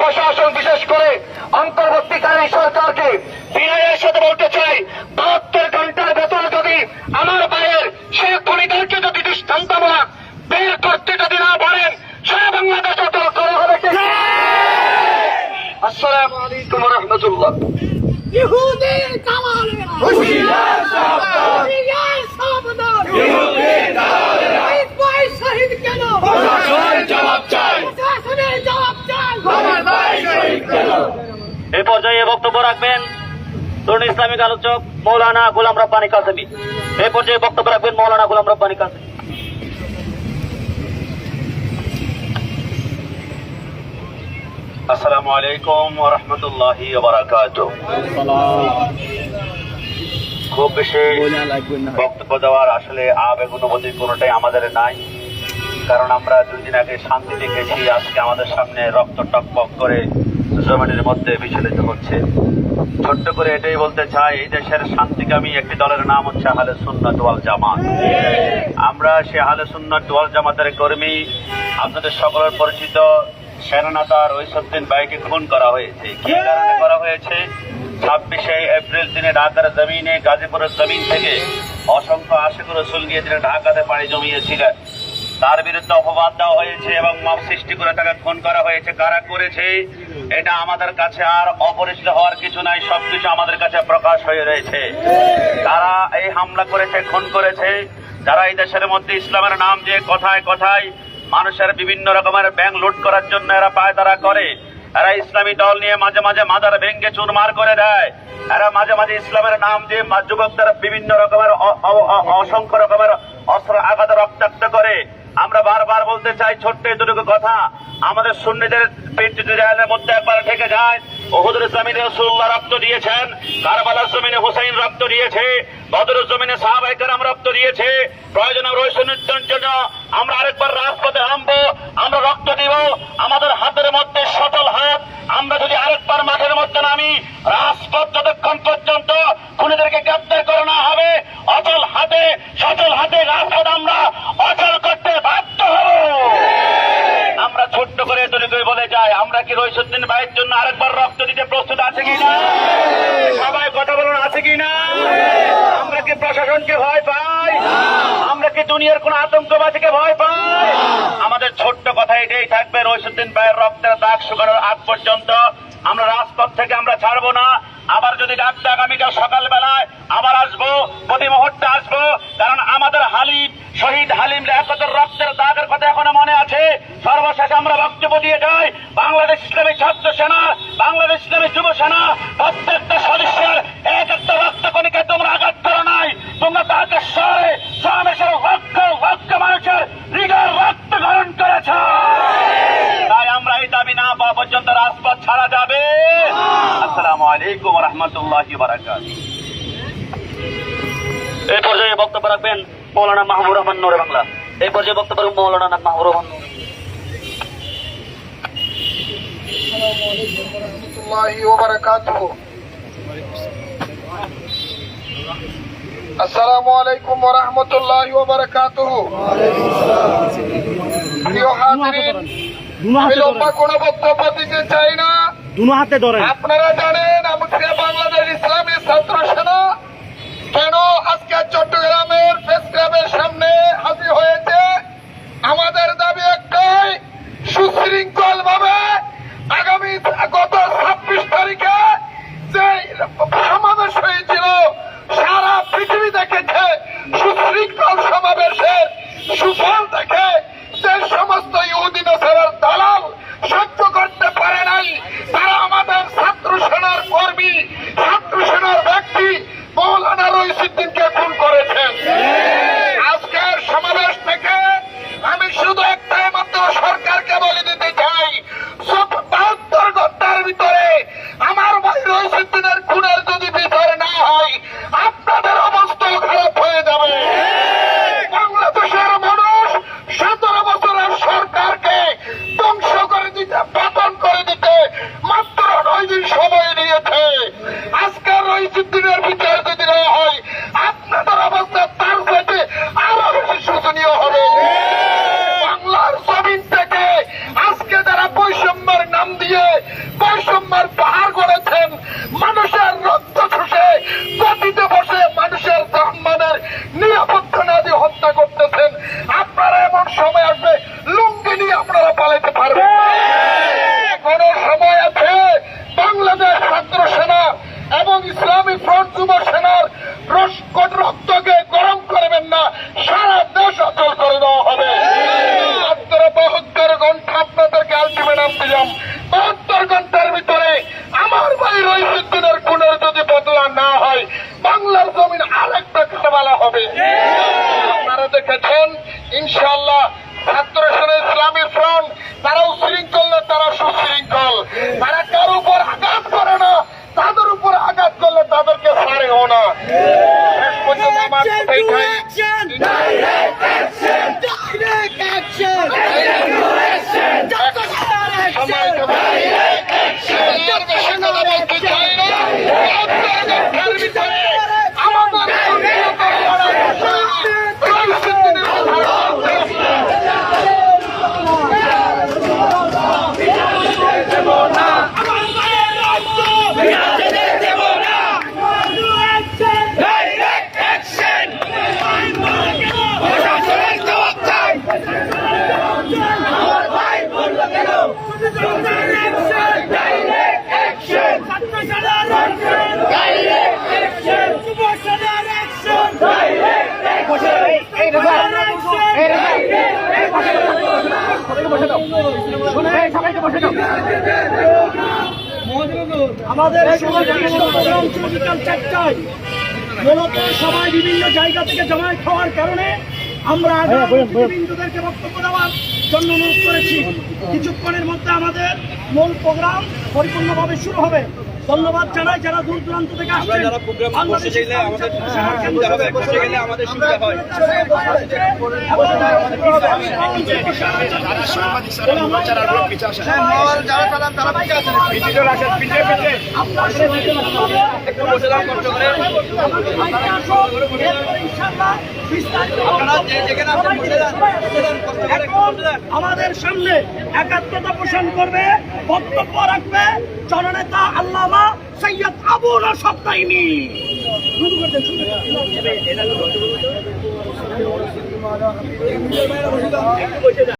প্রশাসন বিশেষ করে অন্তর্বর্তীকালীন সরকারকে বিনয়ের সাথে বলতে চাই, 72 ঘন্টার ভেতরে যদি আমার ভাইয়ের সে খুনিদেরকে যদি দৃষ্টান্তমূলক বের করতে যদি না পারেন, সারা বাংলাদেশ অটল করা হবে। আসসালামু আলাইকুম ওয়া রাহমাতুল্লাহ। ইহুদির দালালেরা হুঁশিয়ার সাবধান, হুঁশিয়ার সাবধান, ইহুদির দালালেরা ভাই শহীদ কেন? প্রশাসনের জবাব চাই, প্রশাসনের জবাব চাই, আমার ভাই শহীদ কেন? এই পর্যায়ে বক্তব্য রাখবেন তরুণ ইসলামিক আলোচক মৌলানা গোলাম রব্বানী কাসেমি। এই পর্যায়ে বক্তব্য রাখবেন মৌলানা গোলাম রব্বানী কাসেমি। আসসালামু আলাইকুম ওয়া রাহমাতুল্লাহি ওয়া বারাকাতুহু। খুব বেশি বক্তব্য দেওয়ার আসলে আবেগ অনুভূতি কোনোটাই আমাদের নাই, কারণ আমরা 2 দিন আগে শান্তি দেখেছি, আজকে আমাদের সামনে রক্ত টকবক করে জমিনের মধ্যে বিচলিত হচ্ছে। ছোট্ট করে এটাই বলতে চাই, এই দেশের শান্তিকামী একটি দলের নাম হচ্ছে আহলে সুন্নাত ওয়াল জামাত। আমরা সে আহলে সুন্নাত ওয়াল জামাতের কর্মী। আপনাদের সকলের পরিচিত সেনানেতা রইসুদ্দিন ভাইকে খুন করা হয়েছে। কি কারণে করা হয়েছে? 26শে এপ্রিল তিনি ঢাকার জমিনে, গাজীপুরের জমিন থেকে অসংখ্য আশিক রসুল গিয়ে তিনি ঢাকাতে পাড়ি জমিয়েছিলেন। তার বিরুদ্ধে অপবাদ দেওয়া হয়েছে এবং মব সৃষ্টি করে তাকে খুন করা হয়েছে। কারা করেছে এটা আমাদের কাছে আর অপরিচিত হওয়ার কিছু নাই, সবকিছু আমাদের কাছে প্রকাশ হয়ে রয়েছে। তারা এই হামলা করেছে, খুন করেছে, যারা এই দেশের মধ্যে ইসলামের নাম যে কথায় কথায় মানুষের বিভিন্ন রকমের ব্যাংক লুট করার জন্য এরা পায়তারা করে। এরা ইসলামী দল নিয়ে মাঝে মাঝে মাজার ভেঙ্গে চুরমার করে দেয়। এরা মাঝে মাঝে ইসলামের নাম দিয়ে যুবকদের বিভিন্ন রকমের অসংখ্য রকমের অস্ত্র আঘাত রক্তাক্ত করে। আমরা বারবার বলতে চাই, ছোট্ট এতটুকু কথা, আমাদের সুন্নিদের পেটের মধ্যে একবার থেকে যায়। উহুদের জমিনে রাসূলুল্লাহ রক্ত দিয়েছেন, কারবালার জমিনে হুসাইন রক্ত দিয়েছে, বদরের জমিনে সাহাবায়ে কেরাম রক্ত দিয়েছে। প্রয়োজনে রইসুদ্দিনের জন্য আমরা আরেকবার রাজপথে নামবো, আমরা রক্ত দিব। আমাদের হাতের মধ্যে সচল হাত, আমরা যদি আরেকবার মাঠের মধ্যে নামি, রাজপথ যতক্ষণ পর্যন্ত খুনিদেরকে গ্রেফতার করা না হবে, অচল হাতে সচল হাতে রাজপথ আমরা অচল করতে বাধ্য হব। আমরা ছোট্ট করে এতটুকুই বলে যাই, আমরা কি রইসুদ্দিন ভাইয়ের জন্য আরেকবার রক্ত দিতে প্রস্তুত আছে কিনা? সবাই কথা বলুন, আছে কিনা? আমরা কি প্রশাসনকে ভয় পাই? আমরা কি দুনিয়ার কোন আতঙ্কবাদীকে ভয় পাই? আমাদের ছোট্ট কথা এটাই থাকবে, রইসুদ্দিন ভাইয়ের রক্তের দাগ শুকানোর আগ পর্যন্ত আমরা রাজপথ থেকে আমরা ছাড়বো না। আবার যদি ডাকতে আগামীকাল সকালবেলায় আবার আসবো, প্রতি মুহূর্তে আসবো, কারণ আমাদের হালিম শহীদ হালিম লিয়াকতের রক্তের দাগের কথা এখনো মনে আছে। সর্বশেষ আমরা বক্তব্য দিয়ে যাই, বাংলাদেশ ইসলামী ছাত্র সেনা, বাংলাদেশ ইসলামী যুব সেনা প্রত্যেকটা সদস্যের এক একটা রক্তকণিকে তোমরা আঘাত করো নাই, তোমরা তাকে শহরে সমাবেশের লক্ষ লক্ষ মানুষের হৃদয়ের রক্ত গ্রহণ করেছ। তাই আমরা এই দাবি না পাওয়া পর্যন্ত রাজপথ ছাড়া যাবে। আসসালামু আলাইকুম ওয়া রাহমাতুল্লাহি ওয়া বারাকাতুহু। এই পর্যায়ে বক্তব্য রাখবেন মৌলানা মাহমুদ রহমান নূরে বাংলা। এই পর্যায়ে বক্তব্য রাখবেন মৌলানা মাহমুদ রহমান নূর। আসসালামু আলাইকুম ওয়া রাহমাতুল্লাহি ওয়া বারাকাতুহু। প্রিয় হাজিরিন, আমি লম্বা কোনো বক্তব্য দিতে চাই না। আপনারা জানেন আমরা বাংলাদেশ ইসলামী ছাত্র সেনা কেন আজকে চট্টগ্রামের প্রেস ক্লাবের সামনে হাজির হয়েছে। আমাদের দাবি একটাই, সুশৃঙ্খল ভাবে আগামী গত 26 তারিখে যে সমাবেশ হয়েছিল, সারা পৃথিবী দেখেছে সুশৃঙ্খল সমাবেশের সুফল দেখে যে সমস্ত ইহুদি নাসারার দালাল সহ্য করতে পারে নাই। তারা আমাদের ছাত্র সেনার কর্মী, ছাত্র সেনার ব্যক্তি, দিলাম 72 ঘন্টার ভিতরে আমার ভাই রহিমউদ্দিনের খুনের যদি বদলা না হয় বাংলার জমিন আরেকটা কারবালা হবে। আপনারা দেখেছেন ইনশাআল্লাহ ছাত্র সেনা ইসলামী ফ্রন্ট তারা উশৃঙ্খল না, তারা সুশৃঙ্খল। তারা কার উপর আঘাত করে না, তাদের উপর আঘাত করলে তাদেরকে ছাড়েও না। শেষ পর্যন্ত আমার এইটাই আমাদের বিকাল 4টায় মূলত সবাই বিভিন্ন জায়গা থেকে জমায়েত হওয়ার কারণে আমরা বিন্দুদেরকে বক্তব্য দেওয়ার জন্য অনুরোধ করেছি। কিছুক্ষণের মধ্যে আমাদের মূল প্রোগ্রাম পরিপূর্ণভাবে শুরু হবে। ধন্যবাদ জানাই যারা দূর দূরান্ত থেকে আসছেন। আমাদের সামনে একাত্মতা পোষণ করবে, বক্তব্য রাখবে জননেতা আল্লামা সৈয়দ আবু নসর তাইমি।